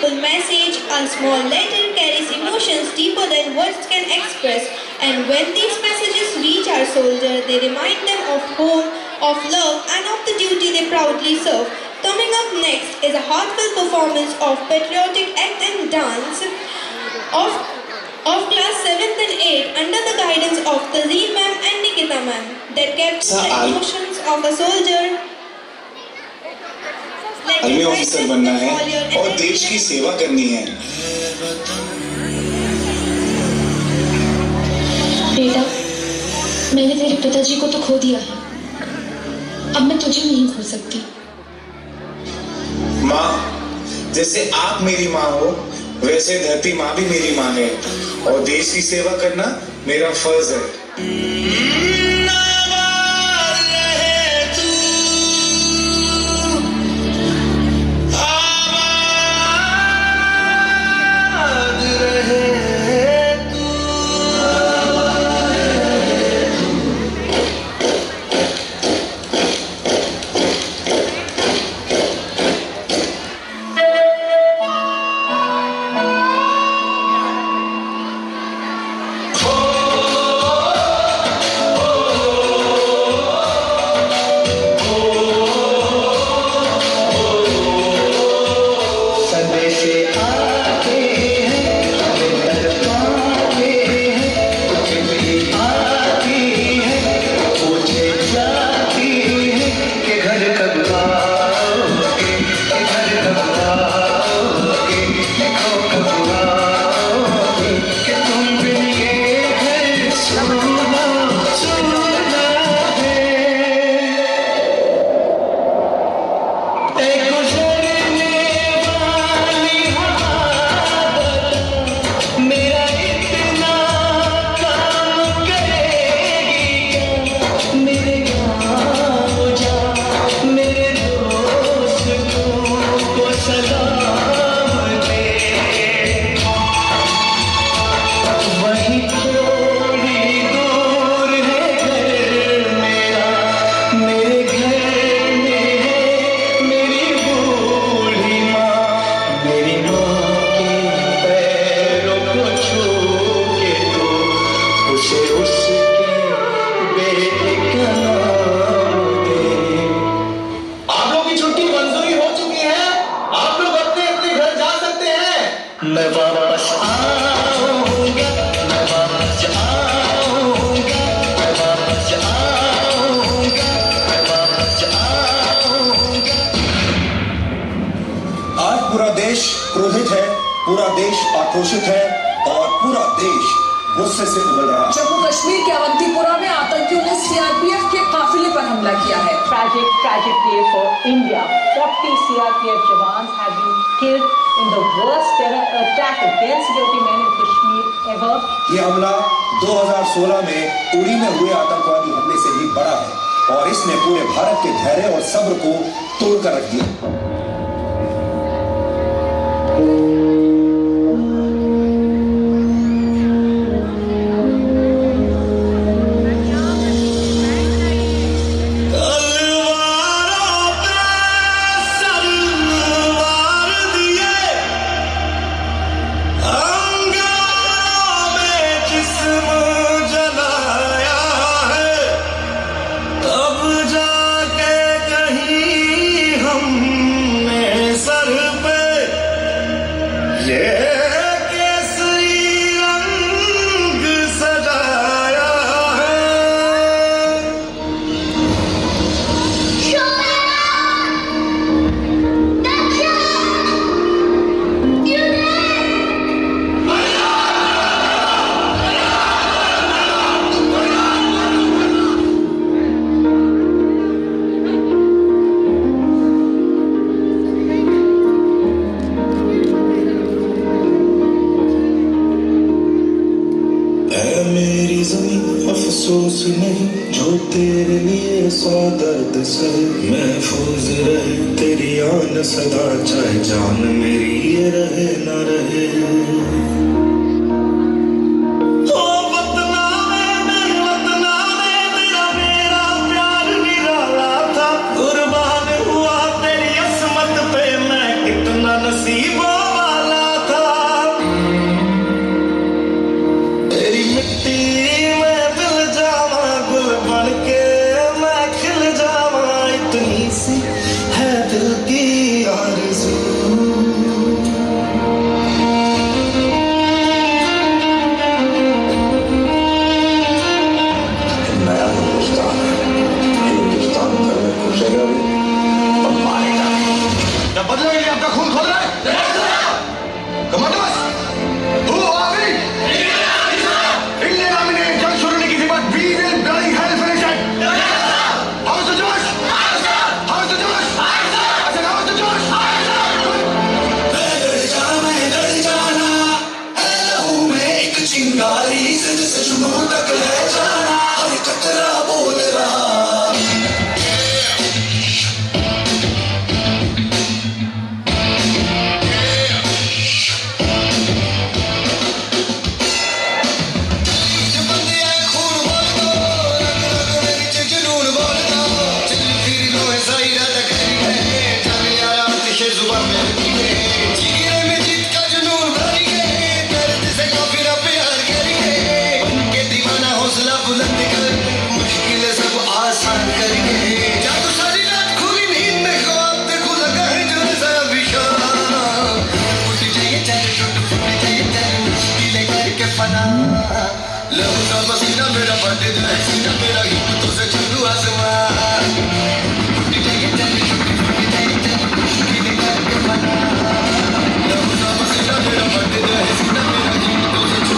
simple message, a small letter carries emotions deeper than words can express. And when these messages reach our soldiers, they remind them of home, of love, and of the duty they proudly serve. Coming up next is a heartfelt performance of patriotic act and dance of class 7th and 8th under the guidance of Tazeen ma'am and Nikita ma'am that captures the emotions of a soldier. Army officer बनना है और देश की सेवा करनी है। बेटा, मैंने तेरे पिताजी को तो खो दिया है, अब मैं तुझे नहीं खो सकती। माँ, जैसे आप मेरी माँ हो, वैसे धरती माँ भी मेरी माँ है और देश की सेवा करना मेरा फर्ज है। क्रोधित है, पूरा देश आक्रोशित है और पूरा देश गुस्से से उबल रहा है। जम्मू कश्मीर के अवंतीपुरा में आतंकियों ने सीआरपीएफ के काफिले पर हमला किया है। Tragic day for India. 40 CRPF jawans have been killed in the worst terror attack against security men in Kashmir ever. ये हमला 2016 में उड़ी में हुए आतंकवादी हमले से भी बड़ा है और इसने पूरे भारत के धैर्य और सब्र को तोड़कर रख दिया। अफसोस नहीं जो तेरे लिए सौ दर्द सहे, महफूज रहे तेरी आन सदा, चाहे जान मेरी ये रहे न रहे। नसीबों वाला लहू का पसीना मेरा फटे जाए सीना मेरा हिम्मतों से छू आसमां लहू का पसीना मेरा फटे जाए सीना मेरा हिम्मतों से छू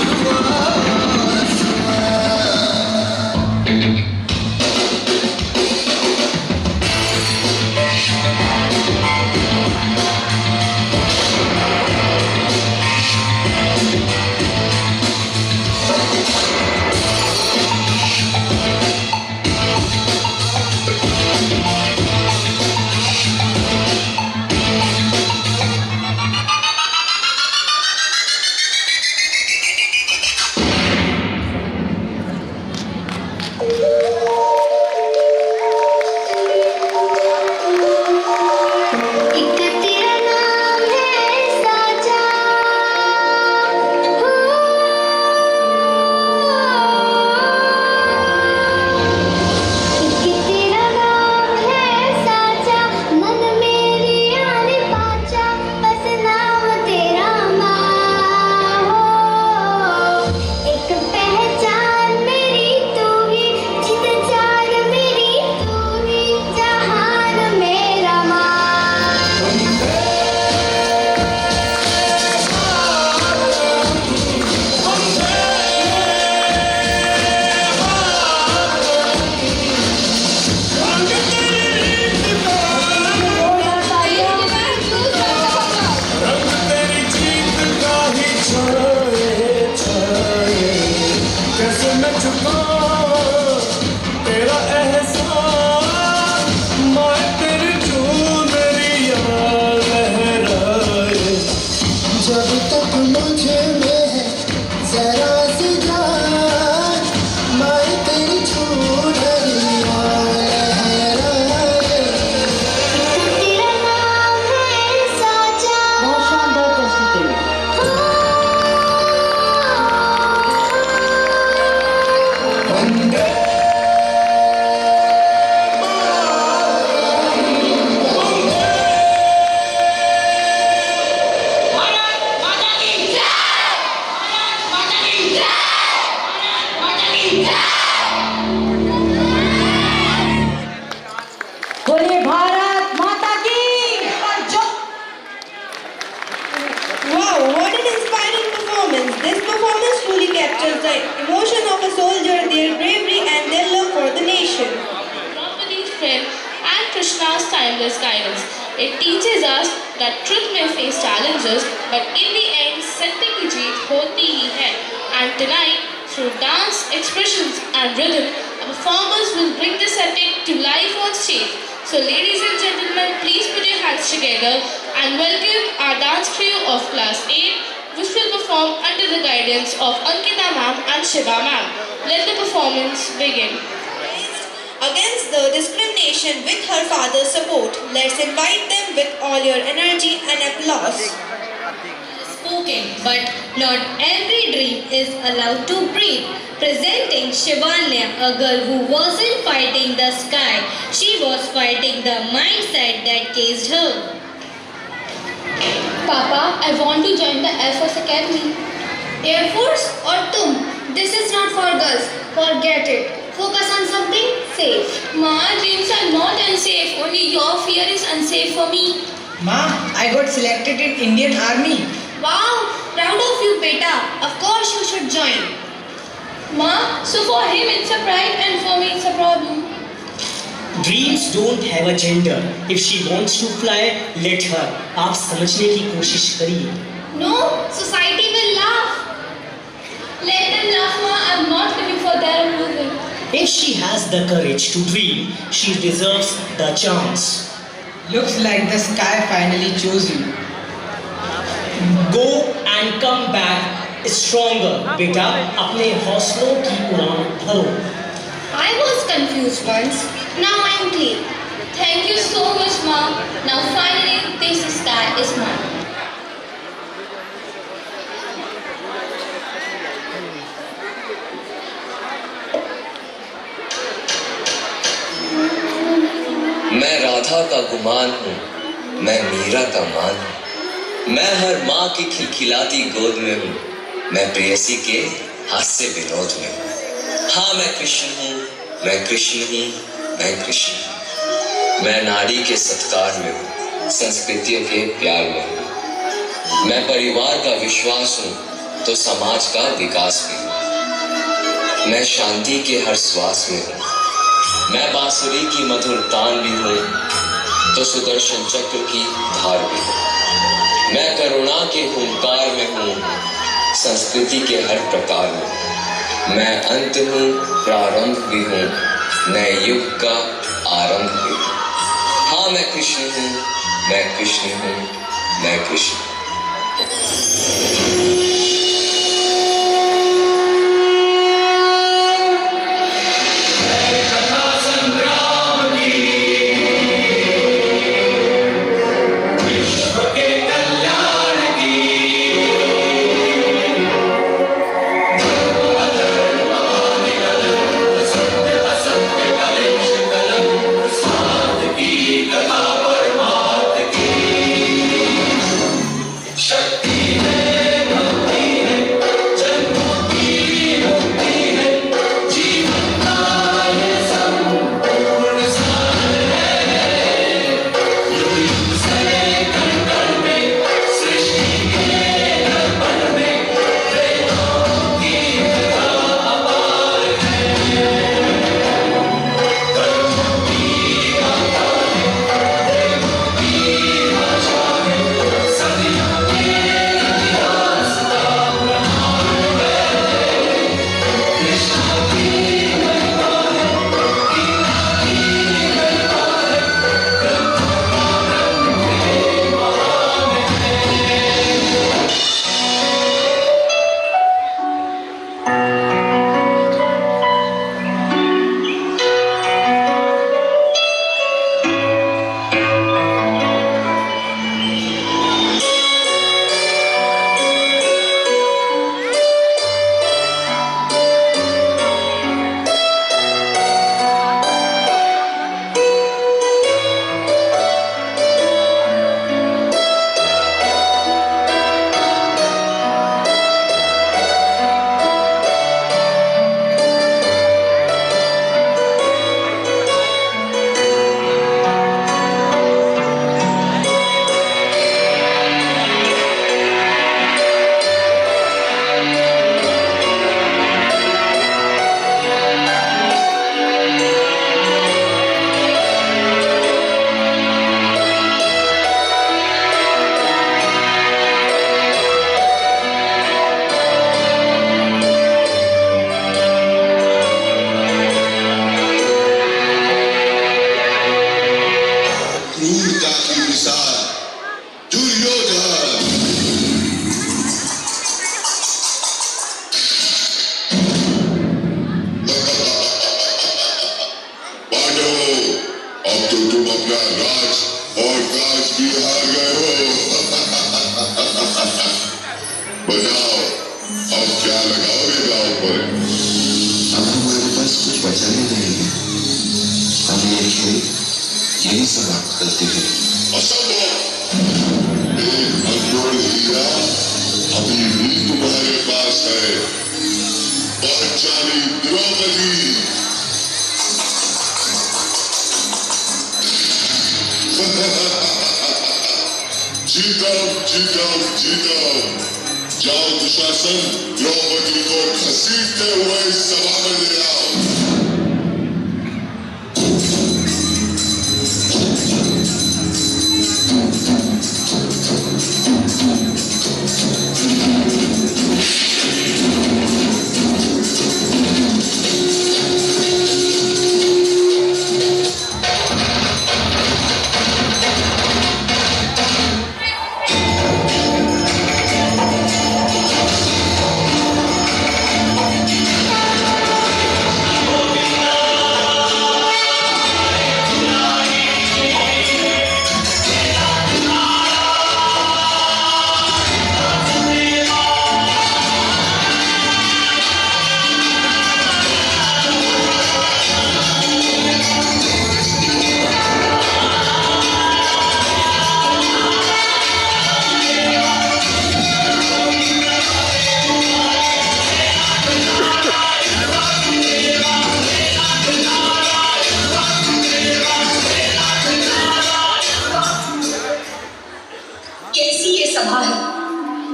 Krishna's timeless guidance. It teaches us that truth may face challenges, but in the end, Satya ki jeet hoti hi hai. And tonight, through dance, expressions and rhythm, our performers will bring this epic to life on stage. So ladies and gentlemen, please put your hands together and welcome our dance crew of Class 8, which will perform under the guidance of Ankita ma'am and Shiva ma'am. Let the performance begin. Against the discrimination with her father's support, let's invite them with all your energy and applause. Spoken, but not every dream is allowed to breathe. Presenting Shivanya, a girl who wasn't fighting the sky, she was fighting the mindset that caged her. Papa, I want to join the Air Force Academy. Air Force or tum? This is not for girls. Forget it. Focus on something safe. Ma, dreams are not unsafe. Only your fear is unsafe for me. Ma, I got selected in Indian Army. Wow, proud of you, beta. Of course you should join. Ma, so for him it's a pride and for me it's a problem. Dreams don't have a gender. If she wants to fly, let her. आप समझने की कोशिश करिए. No, society will laugh. Let them laugh, Ma. I'm not living for their approval. If she has the courage to dream, she deserves the chance. Looks like the sky finally chose you. Go and come back stronger, बेटा. अपने हौसलों की उड़ान भरो. I was confused once. Now I am clear. Thank you so much, Ma. Now finally, this sky is mine. मैं राधा का गुमान हूँ, मैं मीरा का मान हूँ, मैं हर माँ की खिलखिलाती गोद में हूँ, मैं प्रेयसी के हास्य विनोद में हूँ। हाँ मैं कृष्ण हूँ, मैं कृष्ण हूँ, मैं कृष्ण हूँ। मैं नारी के सत्कार में हूँ, संस्कृतियों के प्यार में हूँ। मैं परिवार का विश्वास हूँ तो समाज का विकास भी हूँ। मैं शांति के हर श्वास में हूँ। मैं बांसुरी की मधुर तान भी हूँ तो सुदर्शन चक्र की धार भी हूँ। मैं करुणा के हुंकार में हूँ, संस्कृति के हर प्रकार में। मैं अंत हूँ, प्रारंभ भी हूँ, नए युग का आरंभ भी हूँ। हाँ मैं कृष्ण हूँ, मैं कृष्ण हूँ, मैं कृष्ण हूँ।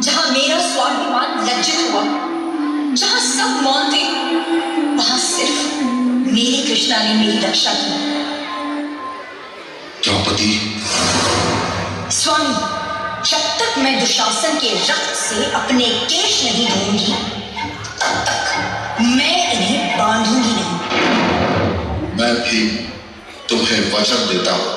जहां मेरा स्वाभिमान लज्जित हुआ, जहां सब मौन थे, वहां सिर्फ मेरी कृष्णा ने मेरी रक्षा की। द्रौपदी, स्वामी, जब तक मैं दुशासन के रक्त से अपने केश नहीं धोऊंगी, तब तक मैं इन्हें बांधूंगी नहीं। मैं भी तुम्हें वचन देता हूं।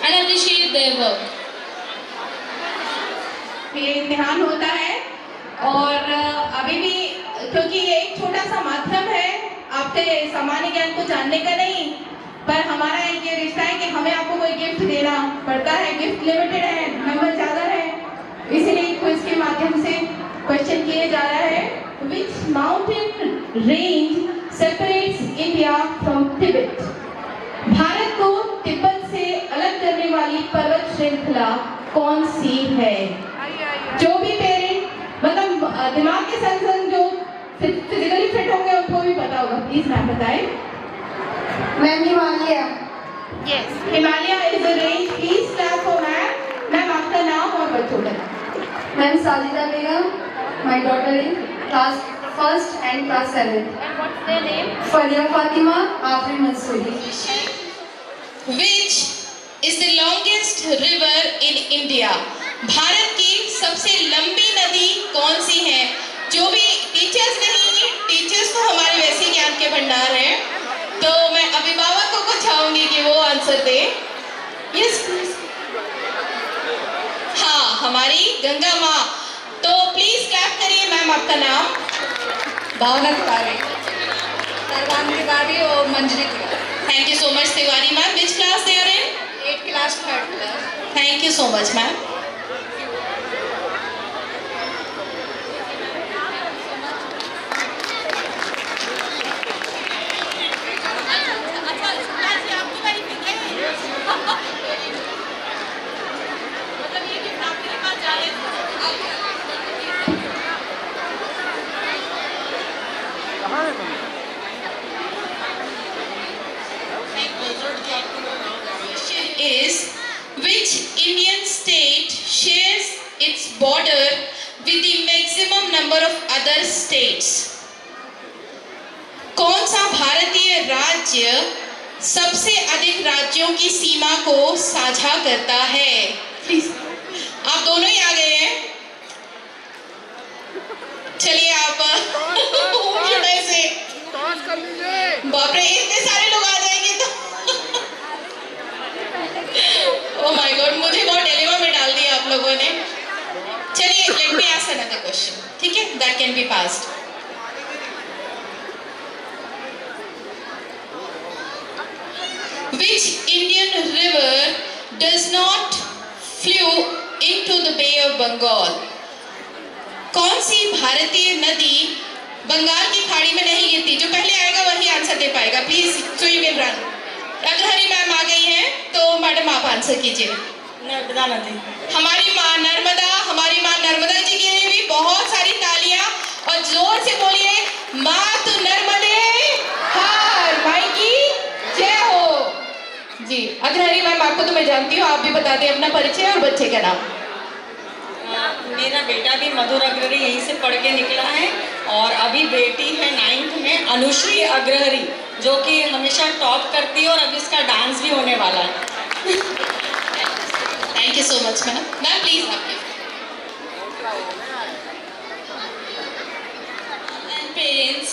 And appreciate their work. ये इम्तिहान होता है और अभी भी, क्योंकि ये एक छोटा सा माध्यम है आपके सामान्य ज्ञान को जानने का नहीं, पर हमारा एक ये रिश्ता है कि हमें आपको कोई गिफ्ट देना पड़ता है। गिफ्ट लिमिटेड है, नंबर ज़्यादा है, इसीलिए क्विज के माध्यम से क्वेश्चन किए जा रहा है। Which mountain range separates India from Tibet? Bharat को तिब्बत से अलग करने वाली पर्वत श्रृंखला कौन सी है? जो भी पेरेंट मतलब दिमाग के संग संग जो फिजिकली फिट होंगे उनको भी पता होगा, प्लीज मैम बताएं। Ma'am Himalaya. Yes, Himalaya is the range. Please clap for ma'am. Ma'am आपका नाम और बच्चों का नाम। Ma'am Sajida Begum, my daughter in class first and class 7। And what's their name? Fariya Fatima Afreen Mansuri. Which is the longest river in India? Bharat की सबसे लंबी नदी कौन सी है? जो भी टीचर्स नहीं, टीचर्स तो हमारे वैसे ज्ञान के भंडार हैं, तो मैं अभिभावकों को चाहूंगी कि वो आंसर दे। Yes please. हाँ, हमारी गंगा माँ। तो प्लीज क्लैप करिए। मैम आपका नाम? भावना तिवारी, सरवान तिवारी और Manjari Tiwari. Thank you so much Tiwari ma'am. Which class they are in? 8th class, 3rd class. Thank you so much ma'am. Is which Indian state shares its border with the maximum number of other states? कौन सा भारतीय राज्य सबसे अधिक राज्यों की सीमा को साझा करता है? प्लीज, आप दोनों ही आ गए हैं। चलिए आप से बाप रे, इतने सारे लोग आ जाएंगे तो लोगों ने। चलिए, let me ask another question, ठीक है, that can be passed. Which Indian river does not flow into the Bay of Bengal? कौन सी भारतीय नदी बंगाल की खाड़ी में नहीं गिरती? जो पहले आएगा वही आंसर दे पाएगा, please, so you can run. Agrahari ma'am आ गई हैं, तो मैडम आप आंसर कीजिए। नर्मदा नदी। हमारी माँ नर्मदा, हमारी माँ नर्मदा जी के लिए भी बहुत सारी तालियां, और जोर से बोलिए, माँ तो नर्मदे हार, माई की जय हो। जी अग्रहरी मैम, आपको तो मैं जानती हूँ, आप भी बता दें अपना परिचय और बच्चे का नाम। मेरा बेटा भी मधुर अग्रहरी यहीं से पढ़ के निकला है, और अभी बेटी है 9th में अनुश्री अग्रहरी, जो कि हमेशा टॉप करती है, और अभी इसका डांस भी होने वाला है। Thank you so much ma'am. Ma'am please आपके Parents,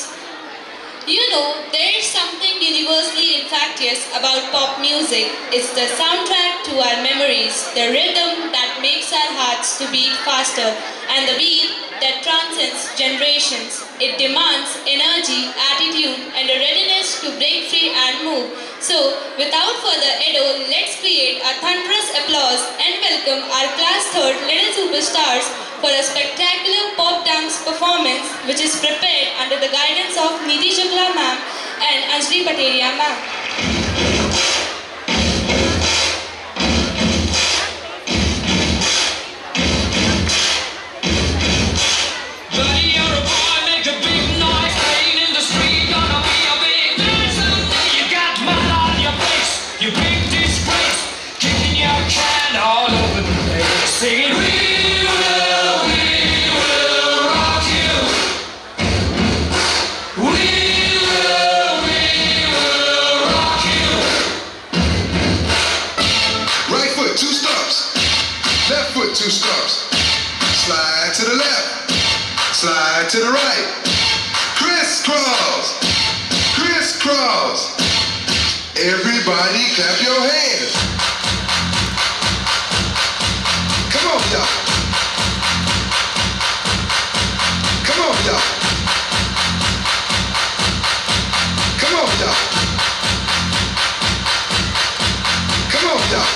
you know, there is something universally infectious about pop music. It's the soundtrack to our memories, the rhythm that makes our hearts to beat faster, and the beat that transcends generations. It demands energy, attitude, and a readiness to break free and move. So, without further ado, let's create a thunderous applause and welcome our class 3rd Little Superstars for a spectacular pop dance performance which is prepared under the guidance of Nidhi Shukla ma'am and Anjali Pateria ma'am. You big disgrace, kicking your can all over the place, singing, we will rock you. We will rock you. Right foot, 2 stumps. Left foot, 2 stumps. Slide to the left. Slide to the right. Crisscross. Crisscross. Everybody clap your hands. Come on, y'all. Come on, y'all. Come on, y'all. Come on, y'all.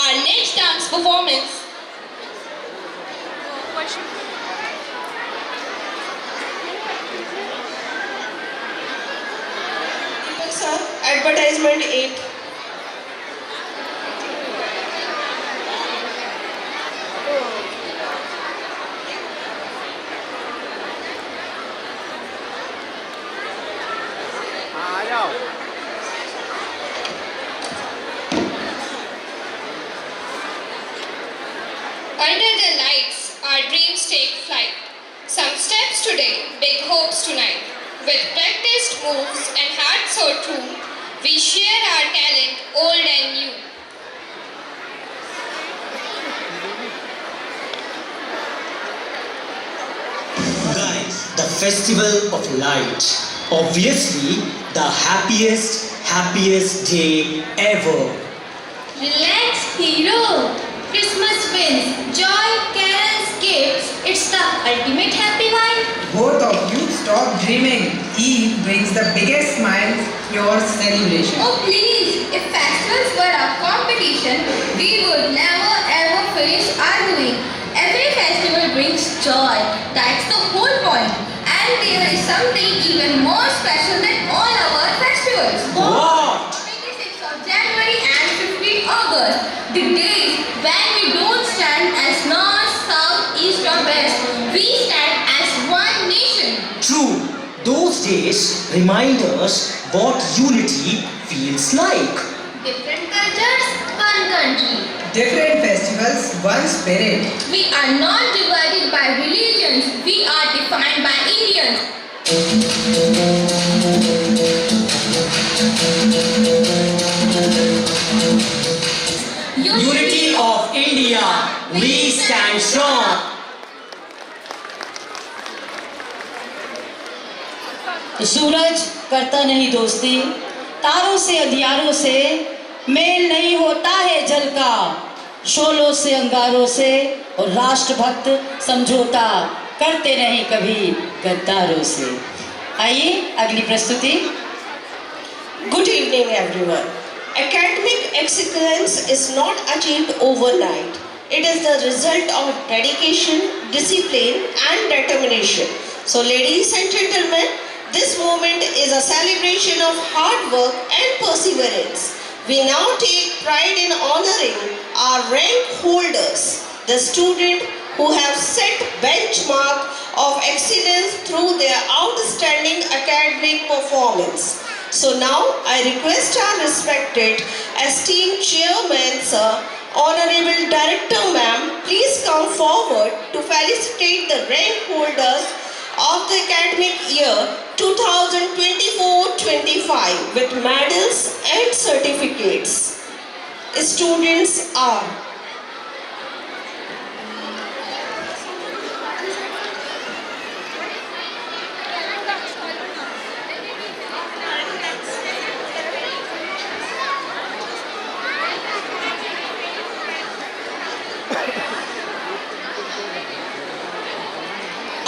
Our next dance performance Sir, advertisement 8. Under the lights, our dreams take flight. Some steps today, big hopes tonight. With practiced moves and heart so true, we share our talent, old and new. Guys, the festival of light. Obviously, the happiest day ever. Relax, hero. Christmas wins. Joy, carols, gifts. It's the ultimate happy wine. Both of you stop dreaming. Eve brings the biggest smiles, pure celebration. Oh please, if festivals were a competition, we would never ever finish arguing. Every festival brings joy. That's the whole point. And there is something even more special than all our festivals. What? 26th of January and 15th August. The days when we don't stand as north, south, east or west. We stand as one nation. True, those days remind us what unity feels like. Different cultures, one country. Different festivals, one spirit. We are not divided by religions. We are defined by Indians. Unity of India, we stand strong. सूरज करता नहीं दोस्ती, तारों से अंधियारों से mail नहीं होता है जल का, शोलों से अंगारों से और राष्ट्रभक्त समझौता करते नहीं कभी गद्दारों से। आइए अगली प्रस्तुति। Good evening everyone. Academic excellence is not achieved overnight. It is the result of dedication, discipline and determination. So ladies and gentlemen, this moment is a celebration of hard work and perseverance. We now take pride in honoring our rank holders, the students who have set benchmark of excellence through their outstanding academic performance. So now I request our respected esteemed chairman sir, honorable director ma'am, please come forward to felicitate the rank holders of the academic year 2024-25 with medals and certificates. Students are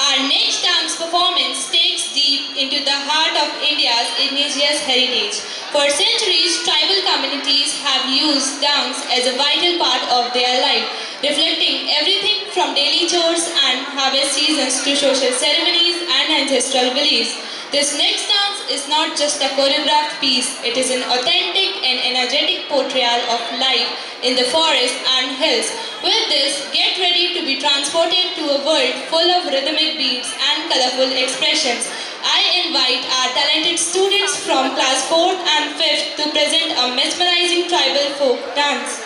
Our next dance performance takes deep into the heart of India's indigenous heritage. For centuries, tribal communities have used dance as a vital part of their life, reflecting everything from daily chores and harvest seasons to social ceremonies and ancestral beliefs. This next dance is not just a choreographed piece, it is an authentic and energetic portrayal of life in the forest and hills. With this, get ready to be transported to a world full of rhythmic beats and colorful expressions. I invite our talented students from class 4th and 5th to present a mesmerizing tribal folk dance.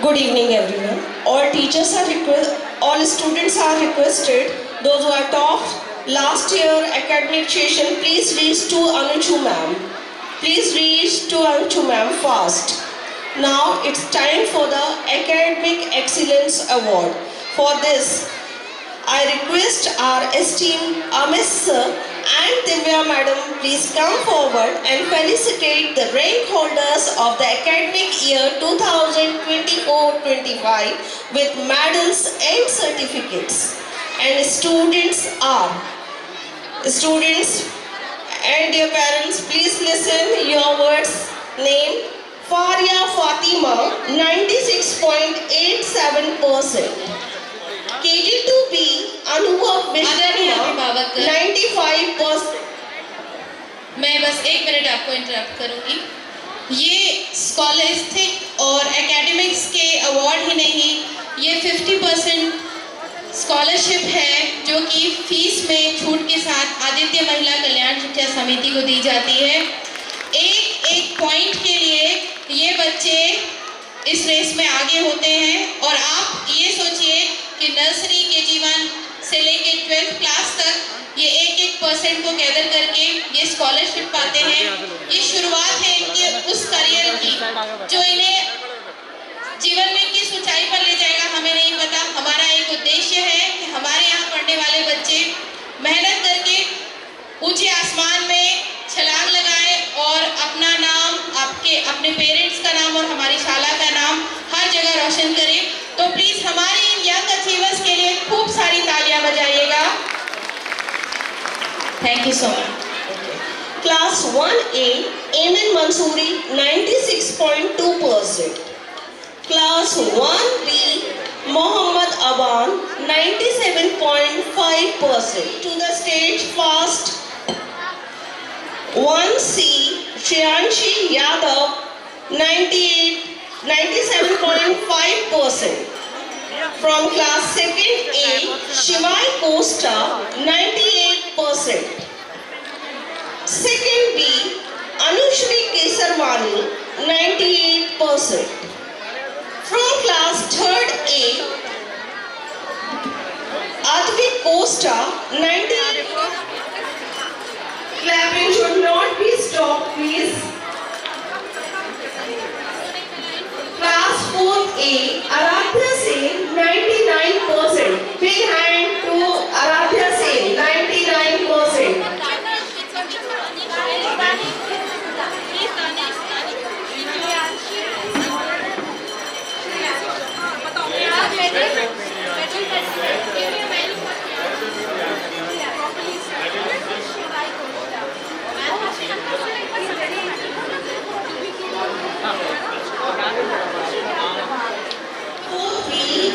Good evening, everyone. All students are requested. Those who are top last year academic session, please reach to Anuchu ma'am. Please reach to Anuchu ma'am fast. Now it's time for the Academic Excellence Award. For this, I request our esteemed Amit sir and Divya madam please come forward and felicitate the rank holders of the academic year 2024-25 with medals and certificates. And students and dear parents, please listen your words. Name Faria Fatima, 96.87%. KG2B Anubhav Vishwakarma, 95%. मैं बस एक minute आपको interrupt करूंगी। ये scholastic और academics के award ही नहीं, ये 50% स्कॉलरशिप है जो कि फीस में छूट के साथ आदित्य महिला कल्याण शिक्षा समिति को दी जाती है। एक पॉइंट के लिए ये बच्चे इस रेस में आगे होते हैं और आप ये सोचिए कि नर्सरी KG1 से लेके 12th क्लास तक ये 1% को गैदर करके ये स्कॉलरशिप पाते हैं। ये शुरुआत है इनके उस करियर की जो इन्हें जीवन में किस ऊंचाई पर ले जाएगा हमें नहीं पता। हमारा एक उद्देश्य है कि हमारे यहाँ पढ़ने वाले बच्चे मेहनत करके ऊंचे आसमान में छलांग लगाए और अपना नाम, अपने पेरेंट्स का नाम और हमारी शाला का नाम हर जगह रोशन करें। तो प्लीज हमारे इन यंग अचीवर्स के लिए खूब सारी तालियां बजाइएगा। Thank you so much. Class 1A Amin Mansoori, 96.2%. Class 1B Mohammad Aban, 97.5%. To the stage fast. 1C Shriyanshi Yadav, 97.5%. From class 2A Shivai Costa, 98%. 2nd B Anushri Kesarwani, 98%. From class 3rd A Advik Costa, 98%. Clapping should not be stopped, please. Class 4A Aradhya Sen, 99%. Big hand to Aradhya Sen, 99%.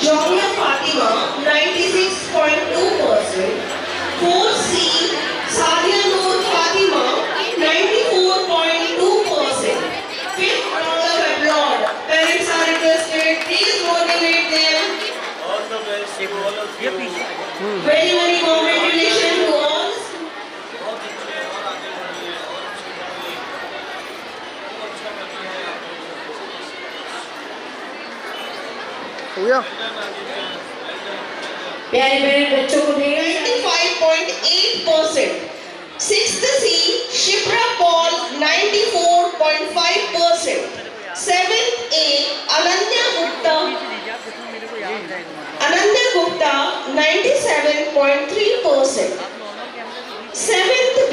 Jamia Fatima, 96.2%. 4C Sadia Noor Fatima, 94.2%. 5th round of applause. Parents are requested, please motivate them. Very congratulations to all. प्यारे प्यारे बच्चों को 95.8%. 6th C Shipra Paul, 94.5%. 7th A Ananya Gupta 97.3%. 7th B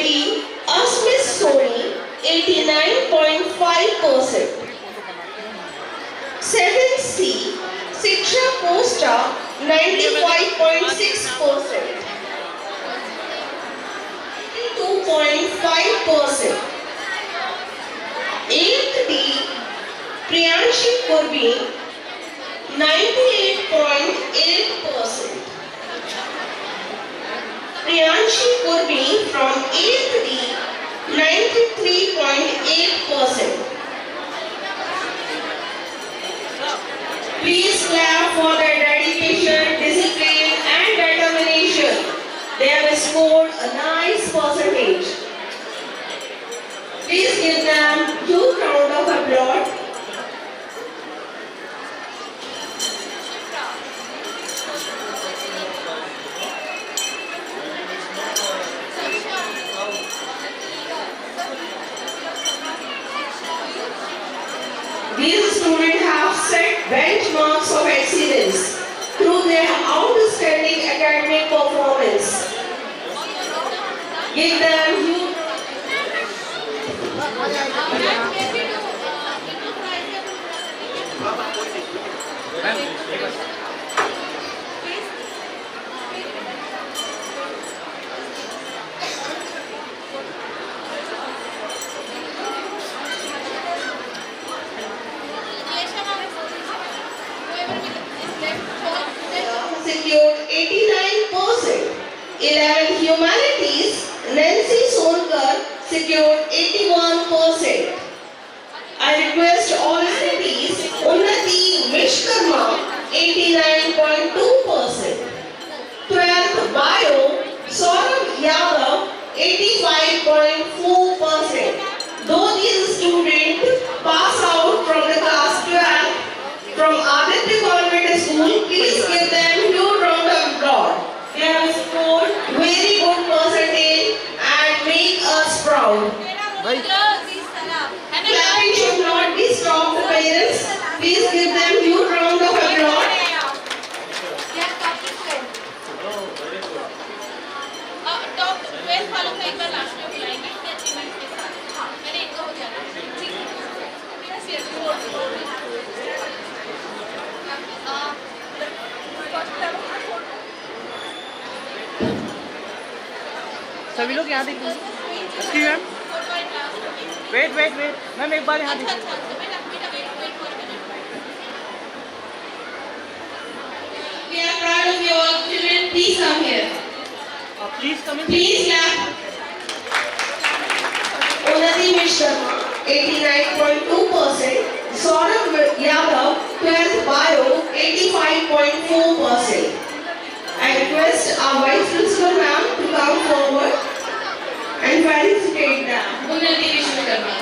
Asmit Soni, 89.5%. 7th C Siksha Costa, 95.6%. 2.5%. 8th D Priyanshi Kurbi, 98.8%. Priyanshi Kurbi from 8th D, 93.8%. Please clap for their dedication, discipline and determination. They have scored a nice percentage. Please give them a huge round of applause. set benchmarks of excellence through their outstanding academic performance. Give them huge secured 89%. 11 humanities, Nancy Solkar secured 81%. I request all cities, Unnati Vishkarma 89.2%. 12th Bio, Saurabh Yadav 85.4%. Though these students pass out from the class 12 from Aditya Convent School, please give them huge round of applause. They have scored very good percentage and make us proud. Clapping should not be stopped, parents. Please give them huge round of applause. सभी लोग यहाँ देखिए। अच्छी ma'am, wait ma'am, एक बार यहाँ देखिए। We are proud of you all, children. Please come here. Please come in. Please clap. Unnati Vishkarma 89.2%. Saurabh Yadav 12th Bio 85.4%. I request our Vice Principal ma'am to come forward and felicitate them. Unnati Vishkarma.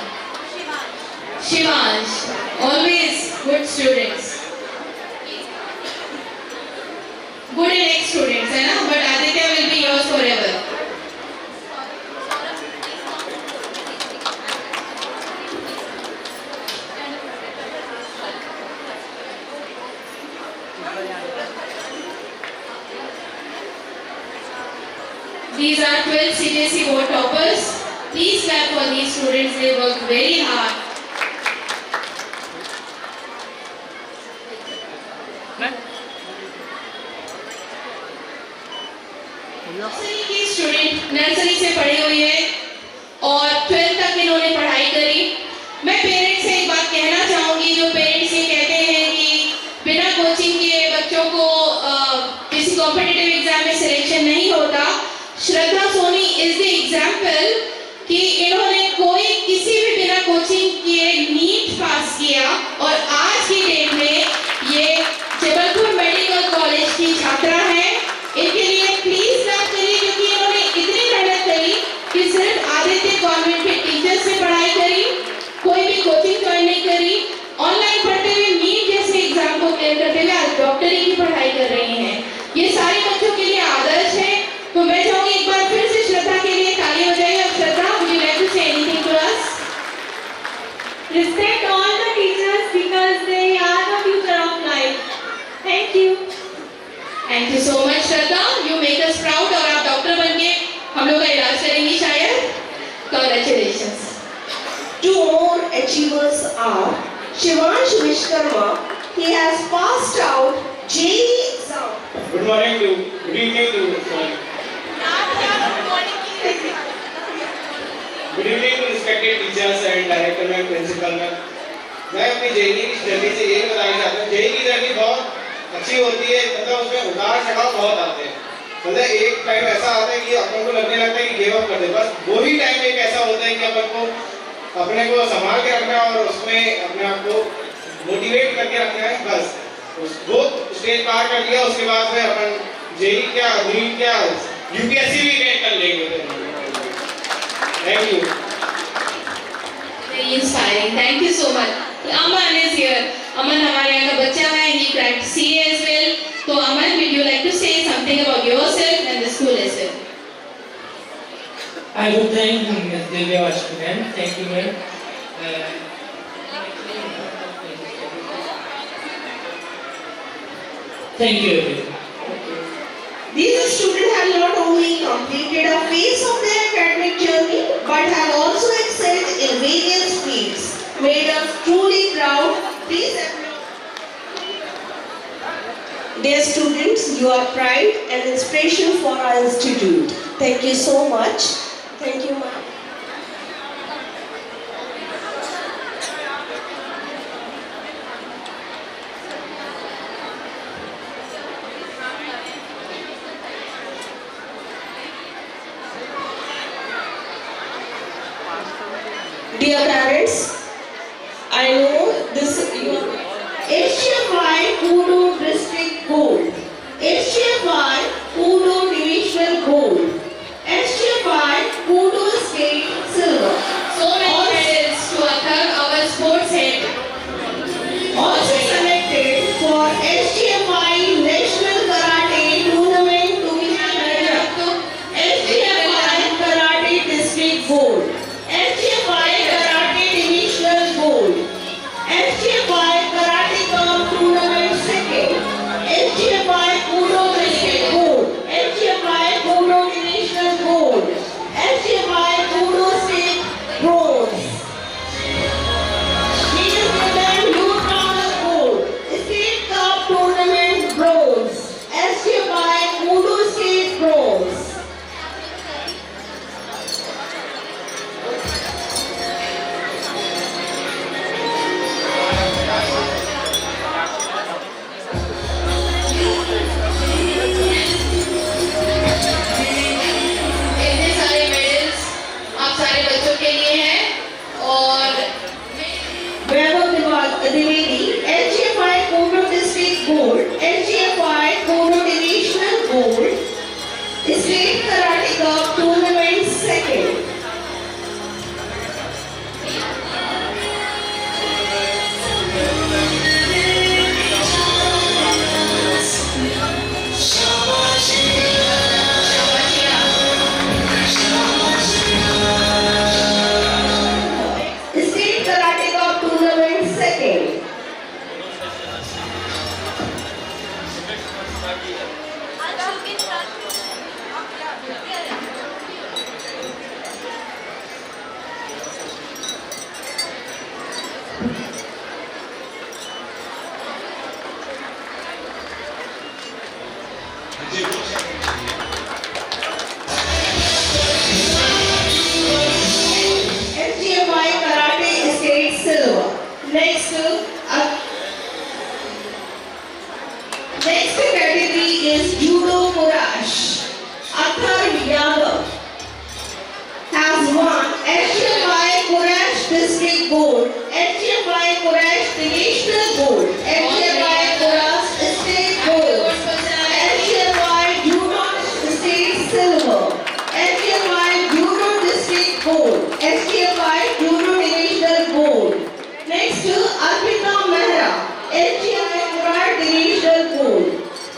Shivansh. Always good students. Good and ex students, है ना? But Aditya will be yours forever. These are 12 CBSE board toppers. Please clap for these students. They worked very hard. Nursery की student nursery से पढ़ी हुई है और 12th तक इन्होंने पढ़ाई करी। मैं पेरेंट्स से एक बात कहना चाहूंगी, जो पेरेंट्स ये कहते हैं कि बिना कोचिंग के बच्चों को किसी कॉम्पिटिटिव एग्जाम में सिलेक्शन नहीं होता। श्रद्धा सोनी इज द एग्जाम्पल कि इन्होंने कोई किसी भी बिना कोचिंग किए नीट पास किया और आज की डेट में ये जबलपुर मेडिकल कॉलेज की छात्रा है। इनके लिए प्लीज क्लैप करिए क्योंकि इन्होंने इतनी मेहनत करी कि सिर्फ आदित्य कॉन्वेंट के टीचर्स से पढ़ाई करी, कोई भी कोचिंग ज्वाइन नहीं करी, ऑनलाइन पढ़ते हुए नीट जैसे एग्जाम को क्लियर करते हुए आज डॉक्टरी की पढ़ाई कर रही हैं। ये सारे बच्चों के लिए आदर्श है। तो मैं चाहूंगी एक बार फिर से श्रद्धा के लिए ताली हो जाए। और श्रद्धा, would you like to say anything to us? Respect all the teachers because they are the future of life. Thank you. Thank you so much Shraddha, you make us proud और आप डॉक्टर बनके हम लोग का इलाज करेंगी शायद। Congratulations. Two more achievers are Shivansh Vishkarma. He has passed out JEE exam. Good morning to, good evening to, good evening to respected teachers and director ma'am, principal ma'am. मैं अपनी जेई की जर्नी से यही बताना चाहता हूँ, JEE की journey बहुत अच्छी होती है, मतलब उसमें उतार चढ़ाव बहुत आते हैं। मतलब एक टाइम ऐसा आता है कि अपन को लगने लगता है कि गिव अप कर दे, बस वही टाइम एक ऐसा होता है कि अपन को अपने को संभाल के रखना है और उसमें अपने आप को मोटिवेट करके रखना है। बस वो स्टेज पार कर लिया, उसके बाद में अपन जेई क्या, नीट क्या, यूपीएससी भी क्रैक कर लेंगे। Thank you. Very inspiring. Thank you so much. Aman is here. Aman हमारे यहाँ का बच्चा है. He cracked CA as well. So Aman, would you like to say something about yourself and the school as well? I would thank Ms. Divya Vashku ma'am. Thank you ma'am. Thank you everyone. These students have not only completed a phase of their academic journey, but have also excelled in various fields, made us truly proud. Please applaud. Dear students, you are pride and inspiration for our institute. Thank you so much. Thank you, ma'am. Dear parents, I know this HFI Kudu District Gold, HFI Kudu Divisional Gold, HFI Kudu State Silver. So many medals to occur our sports head. Also selected for HFI National Karate Tournament to be held HFI Karate District Gold, HFI Karate Divisional Gold, HFI Karate Cup Tournament Second, HFI Kudo District Gold, HFI Kudo Divisional Gold, HFI Kudo State Bronze. Ladies and gentlemen, Youth Round Gold, State Cup Tournament Bronze, HFI Kudo State Bronze. इतने सारे medals आप सारे बच्चों के लिए हैं और Vaibhav Dwivedi, HFI Kudu District Gold, HFI Kudu Divisional Gold, State Karate Cup Tournament Second. State Karate Cup Tournament Second. HFI Karate State Silver. Next category is Judo Kurash. Athar Yadav has won HFI Kurash District Gold, HFI Kurash Divisional Gold, HFI Kurash State Gold, HFI Judo State Silver, HFI Judo District Gold, HFI Judo Divisional Gold. Next to Arpita Mehra, HFI Karate Divisional Gold.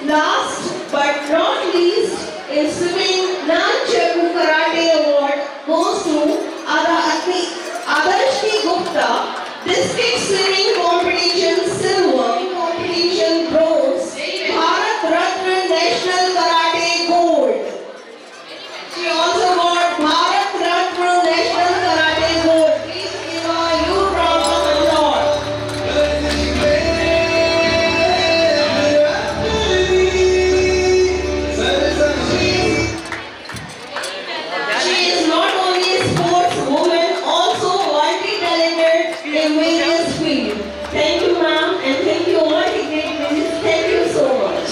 Last but not least is swimming Nanchaku Karate Award goes to Adarshni Gupta, District Swimming Competition Silver, Competition Bronze, Bharat Ratna National Karate Gold. She also got Bharat Ratna National Karate Gold. Please give a huge round of applause. She is not only a sportswoman, also multi-talented in various fields. Thank you, ma'am, and thank you all dignitaries. Thank you so much.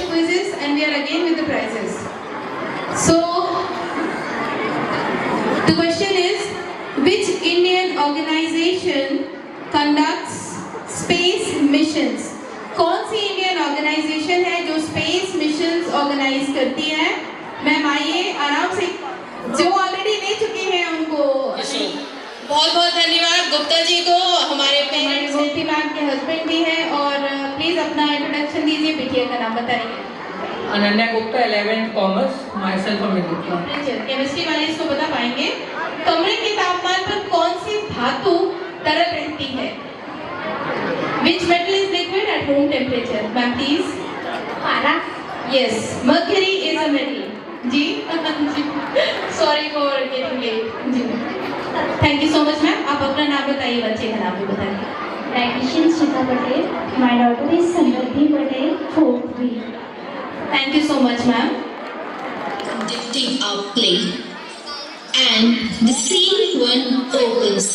Quizzes and we are again with the prizes. So the question is, which Indian organization conducts space missions? कौन सी Indian organisation है जो space missions organise करती है? Ma'am आइए आराम से, जो already ले चुके हैं उनको बहुत बहुत धन्यवाद गुप्ता जी को, हमारे पेरेंट्स गोमती मैम के हस्बैंड भी हैं, और प्लीज अपना इंट्रोडक्शन दीजिए, बिटिया का नाम बताइए। Ananya Gupta, 11th Commerce, myself from India. Chemistry वाले इसको बता पाएंगे। कमरे के तापमान पर कौन सी धातु तरल रहती है? Which metal is liquid at room temperature? Ma'am, please. Yes, mercury is a metal. Ji, sorry for getting late. Ji, thank you so much, ma'am. आप अपना नाम बताइए, बच्चे का नाम भी बताइए. Dietitian Shita Patel. My daughter is Samriddhi Patel, 4th B. Thank you so much, ma'am. Conducting our play, and the scene one opens.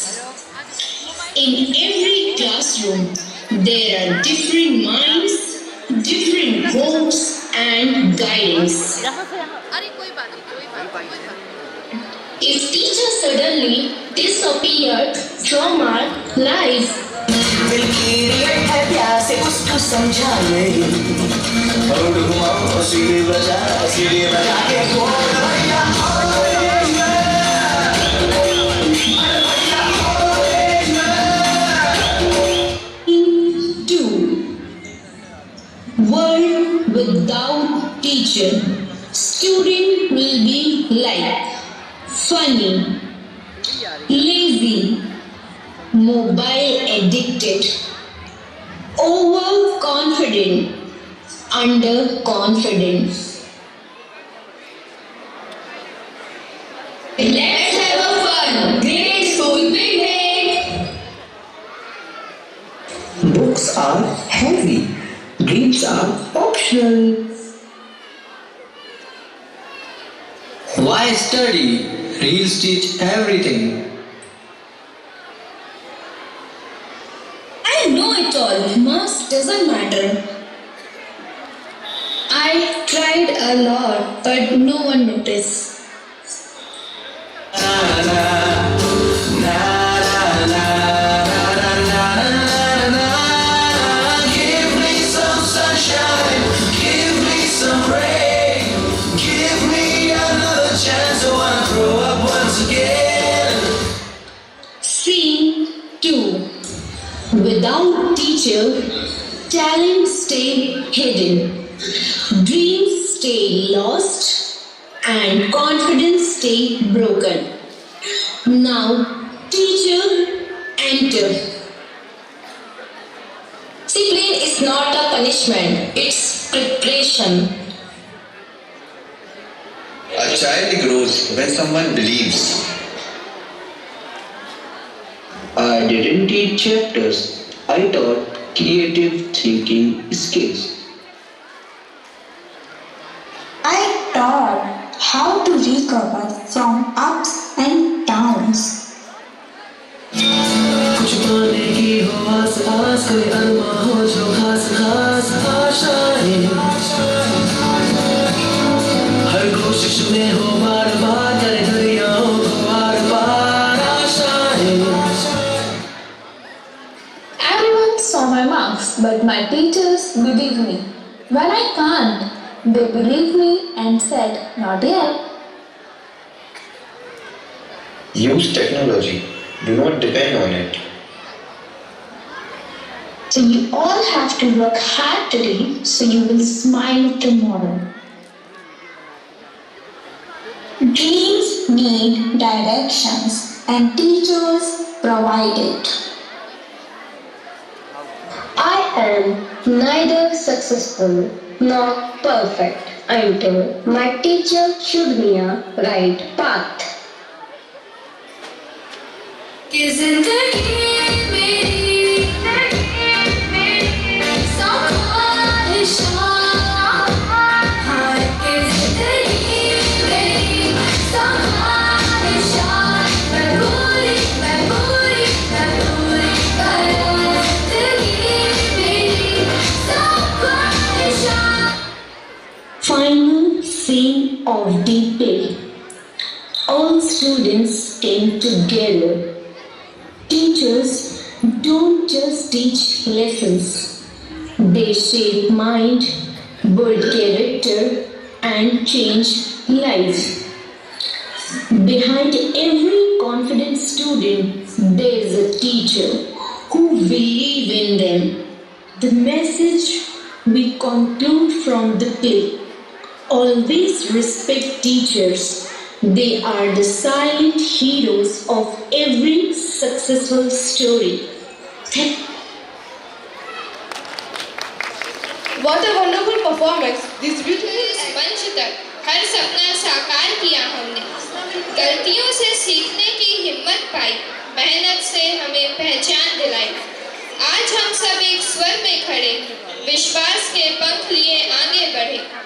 In every classroom, there are different minds, different hopes and guidance. If teacher suddenly disappeared from our life, है प्यार से उसको समझा नहीं, और घुमाओ सीढ़ी बजा के बोल भैया world without teacher, student will be like funny, lazy, mobile addicted, overconfident, underconfident. Let's have a fun, great school picnic. Books are heavy, dreams are optional. Why study? Reels teach everything. I know it all. Marks doesn't matter. I tried a lot, but no one noticed. Give me some sunshine, give me some rain, give me another chance so I grow up once again. Scene 2. Without teacher, talent stay hidden, dreams stay lost, and confidence stay broken. Now, teacher enter. Discipline is not a punishment, it's preparation. A child grows when someone believes. I didn't teach chapters, I taught creative thinking skills. I taught how to recover from ups and downs. कुछ पाने की हो आस आस, कोई अरमा हो जो खास खास आशाएं, हर कोशिश में हो बार बार करे दरियाओं को पार पार आशाएं. Everyone saw my marks, but my teachers believe me. When I can't, they believe me and said, not yet. Use technology, do not depend on it. So you all have to work hard today so you will smile tomorrow. Dreams need directions and teachers provide it. I am neither successful nor perfect until my teacher showed me a right path. Final scene of the play. All students came together. Teachers don't just teach lessons, they shape mind, build character, and change lives. Behind every confident student, there is a teacher who believes in them. The message we conclude from the play: Always respect teachers. They are the silent heroes of every successful story. What a wonderful performance! This beautiful मंच तक हर सपना साकार किया हमने। गलतियों से सीखने की हिम्मत पाई, मेहनत से हमें पहचान दिलाई। आज हम सब एक स्वर में खड़े, विश्वास के पंख लिए आगे बढ़े।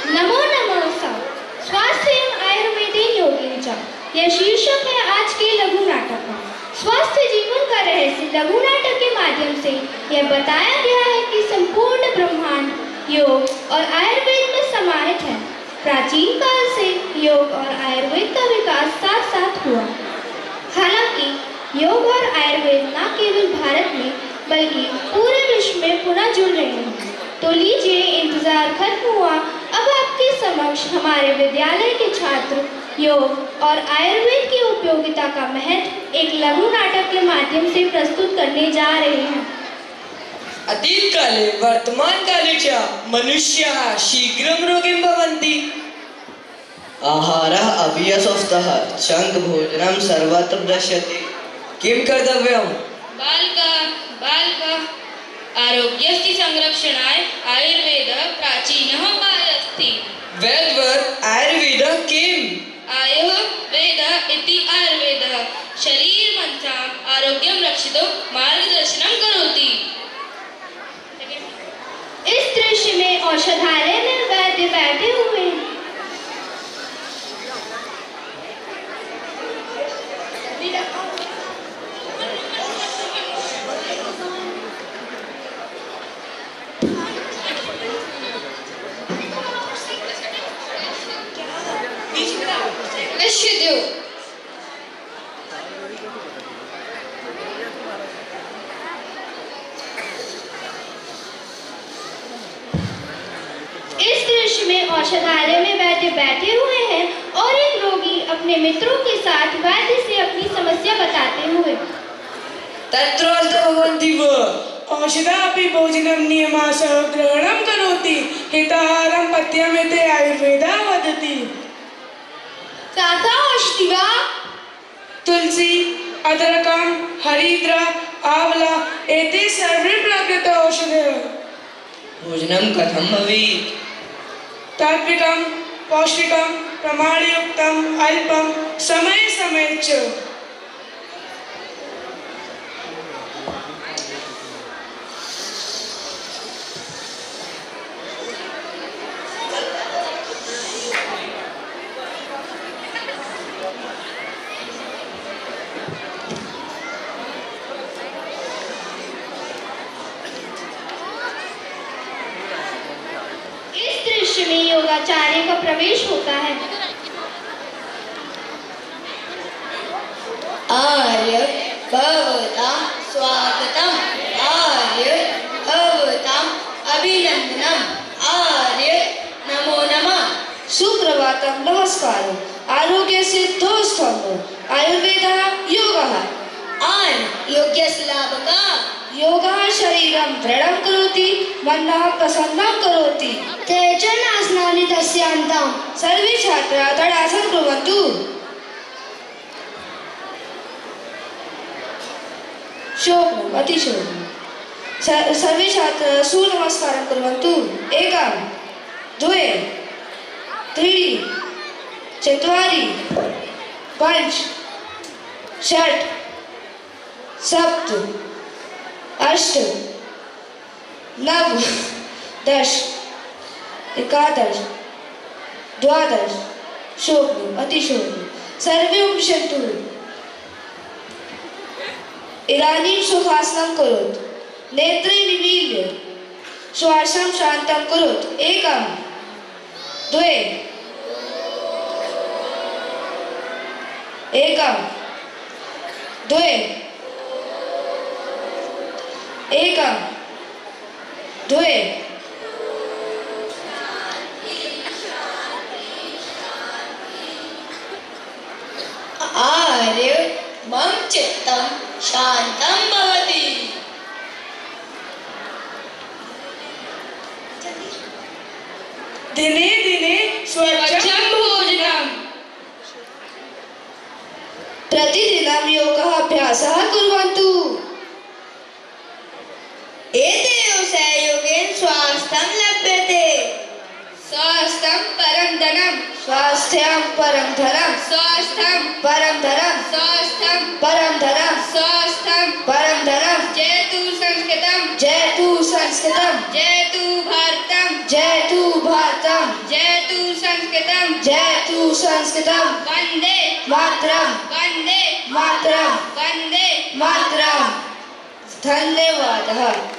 नमो नमः स्वास्थ्य एवं आयुर्वेदिक योगिनी। यह शीर्षक है आज के लघु नाटक का। स्वास्थ्य जीवन का रहस्य लघु नाटक के माध्यम से यह बताया गया है कि संपूर्ण ब्रह्मांड योग और आयुर्वेद में समाहित है। प्राचीन काल से योग और आयुर्वेद का विकास साथ साथ हुआ। हालांकि योग और आयुर्वेद न केवल भारत में बल्कि पूरे विश्व में पुनः जुड़ रहे हैं। तो लीजिए, इंतजार खत्म हुआ, अब आपके समक्ष हमारे विद्यालय के छात्र योग और आयुर्वेद की उपयोगिता का महत्व एक लघु नाटक के माध्यम से प्रस्तुत करने जा रहे हैं। अतीत काले वर्तमान काले च मनुष्यः शीघ्रं रोगिं भवन्ति। आहारः अभ्यसोस्तः चङ्क भोजनं सर्वत्र दृश्यते। किं कर्तव्यम्? बालक आरोग्यस्य संरक्षणाय आयुर्वेदः प्राचीनः उपायः अस्ति। वैद्यवत् आयुर्वेदः किम्? आयुर्वेदः इति आयुर्वेदः शरीर मनसाम् आरोग्यं रक्षितुं मार्गदर्शनं करोति। इस दृश्य में औषधालय में वैद्य बैठे हुए हैं। इस दृश्य में औषधालय में वैद्य बैठे हुए हैं और एक रोगी अपने मित्रों के साथ वैद्य से अपनी समस्या बताते हुए। औषधापि भोजनं नियमासः ग्रहणं करोति हिताहारं पथ्यमेते आयुर्वेदः वदति। ताता औषधि वा? तुलसी, अदरकं, हरिद्रा, आंवला एते सर्वे प्राकृत औषधयः। भोजनं कथं भवेत्? तात्विकं, पौष्टिकं, प्रमाणयुक्तं, अल्पं, समये समये च। में योगाचार्य का प्रवेश होता है। आर्य भवतां स्वागतम्, आर्य भवतां अभिनंदनम्, आर्य नमो नमः। सुप्रभातं, नमस्कारः। आरोग्यस्य द्वौ स्तम्भौ आयुर्वेदः योगः। योग्यस्य लाभः। योगः शरीरं दृढं करोति, मनः प्रसन्नं करोति। केचन आसनानि दर्शयन्ताम्। सर्वे छात्राः तडासनं कुर्वन्तु। शोभनम्, अतिशोभनम्। सर्वे छात्राः सूर्यनमस्कारं कुर्वन्तु। एकं, द्वे, त्रीणि, चत्वारि, पञ्च, षट्, सप्त, अष्ट, नव, दश, एकादश, द्वादश। शोभनम्, अतिशोभनम्। सर्वे उपविशन्तु। इदानीं सुखासनं करोतु। नेत्रे निमील्य श्वासं शान्तं करोतु। एकं, द्वे, एकं, द्वे, एकं, द्वे, मम चित्तम शांतम भवति। दिने दिने स्वच्छं भोजनम्। प्रतिदिनं योगाभ्यासः कुर्वन्तु। एतेन संयोगेन स्वास्थ्यं लभ्यते। स्वास्थ्यं परं धनं। स्वास्थ्यं परं धनं। स्वास्थ्यं परं धनं। स्वास्थ्यं परं धनं। स्वास्थ्यं परं धनं। जयतु संस्कृतं। जयतु संस्कृतं। जयतु भारतं। जयतु भारतं। जयतु संस्कृतं। जयतु संस्कृतं। वन्दे मातरम्। वन्दे मातरम्। वन्दे मातरम्। धन्यवादः।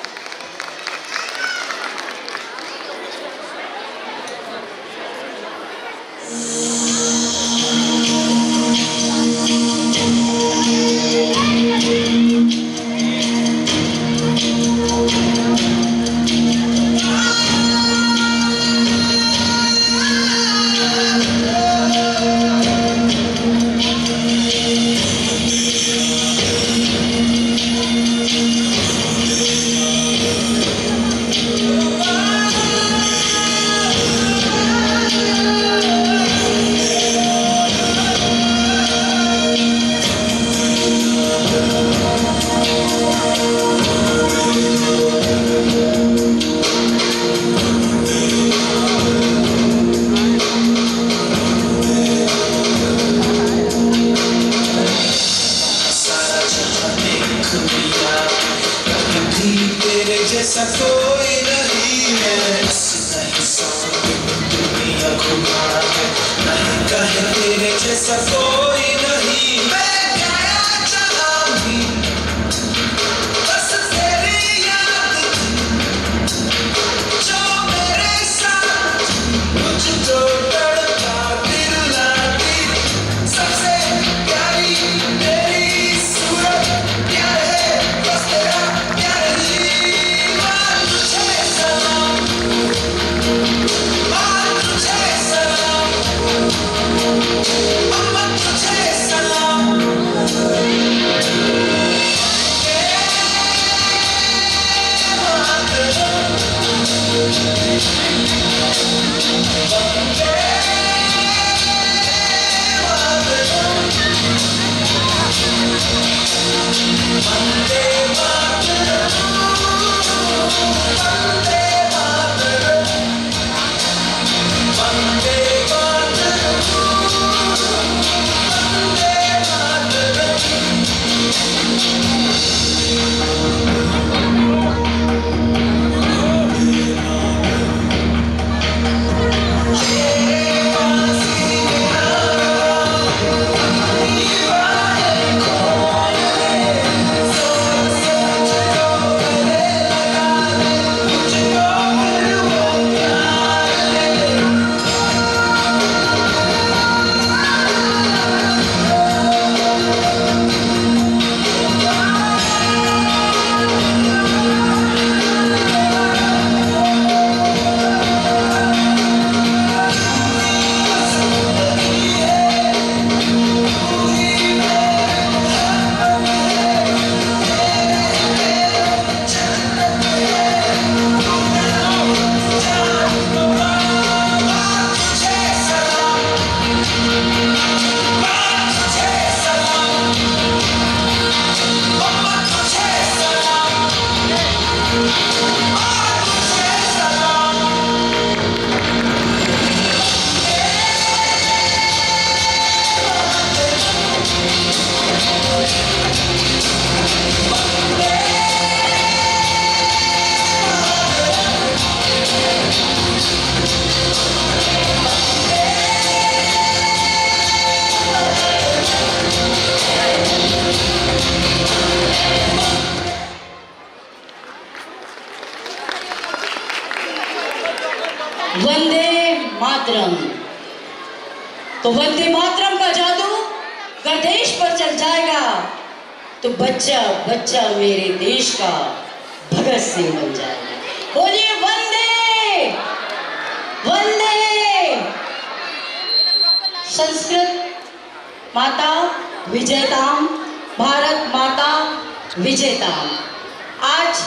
जैसा कोई नहीं है, नहीं सौ दुनिया घुमा है, नहीं कहे तेरे जैसा कोई नहीं। मैं गया जहाँ भी बस तेरी याद थी, जो मेरे साथ मुझको तड़पा दिल लाती। सबसे प्यारी तेरी सूरत, प्यार है बस तेरा प्यार ही। वंदे मातरम। तो वंदे मातरम का जादू अगर देश पर चल जाएगा तो बच्चा बच्चा मेरे देश का भगत सिंह बन जाएगा। बोलिए वंदे वंदे। संस्कृत माता विजयताम भारत माता विजेता। आज